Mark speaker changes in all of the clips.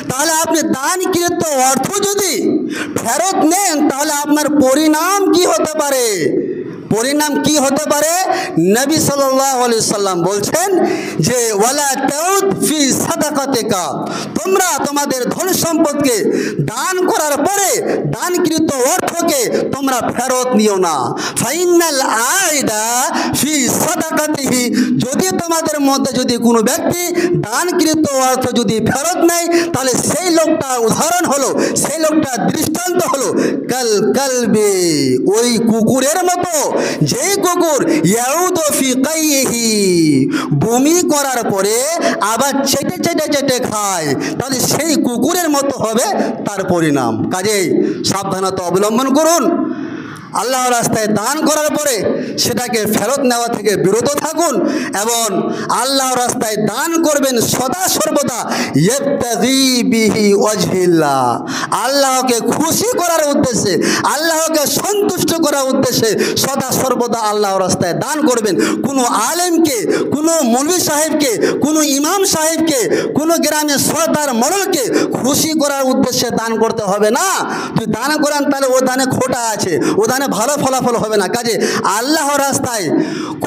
Speaker 1: তাহলে আপনি দানকৃত অর্থ যদি ফেরত নেন তাহলে আপনার পরিণাম কি হতে পারে? পরিণাম কি হতে পারে? নবী সাল্লাল্লাহু আলাইহি সাল্লাম বলছেন যে ওয়ালা তাউদ ফি সাদাকাতিকা, তোমরা তোমাদের ধন সম্পদকে দান করার পরে দানকৃত অর্থকে তোমরা ফেরত নিও না। ফাইনাল আইদা ফি সাদাকাতিহি, যদি তোমাদের মধ্যে যদি কোনো ব্যক্তি দানকৃত অর্থ যদি ফেরত নেয় তাহলে সেই লোকটা উদাহরণ হলো, সেই লোকটা দৃষ্টান্ত হলো কাল কালবে, ওই কুকুরের মতো, যেই কুকুর ইয়াউদু ফি কাইহি, বমি করার পরে আবার চেটে চেটে চেটে খায়, তাহলে সেই কুকুরের মতো হবে তার পরিণাম। কাজেই সাবধানতা অবলম্বন করুন। আল্লাহর রাস্তায় দান করার পরে সেটাকে ফেরত নেওয়া থেকে বিরত থাকুন এবং আল্লাহর রাস্তায় দান করবেন সদা সর্বদা ইবতাগি বিহি ওয়াজহিল্লাহ, আল্লাহকে খুশি করার উদ্দেশ্যে, আল্লাহকে সন্তুষ্ট করার উদ্দেশ্যে সদা সর্বদা আল্লাহর রাস্তায় দান করবেন। কোনো আলেমকে, কোনো মৌলভী সাহেবকে, কোনো ইমাম সাহেবকে, কোনো গ্রামের সর্দার মোড়লকে খুশি করার উদ্দেশ্যে দান করতে হবে না। যদি দান করেন তাহলে ও দানে খোটা আছে, ও দানে ভালো ফলাফল হবে না। কাজে আল্লাহর রাস্তায়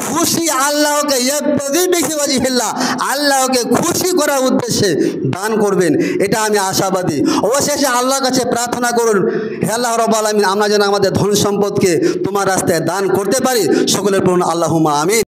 Speaker 1: খুশি, আল্লাহকে ইবতাগি বিহি ওয়াজহিল্লাহ, আল্লাহকে খুশি করার উদ্দেশ্যে দান করবেন, এটা আমি আশাবাদী। অবশেষে আল্লাহর কাছে প্রার্থনা করুন, হে আল্লাহ রাব্বুল আলামিন, আমরা যেন আমাদের ধন সম্পদকে তোমার রাস্তায় দান করতে পারি। সকলের পড়ুন আল্লাহুম্মা আমিন।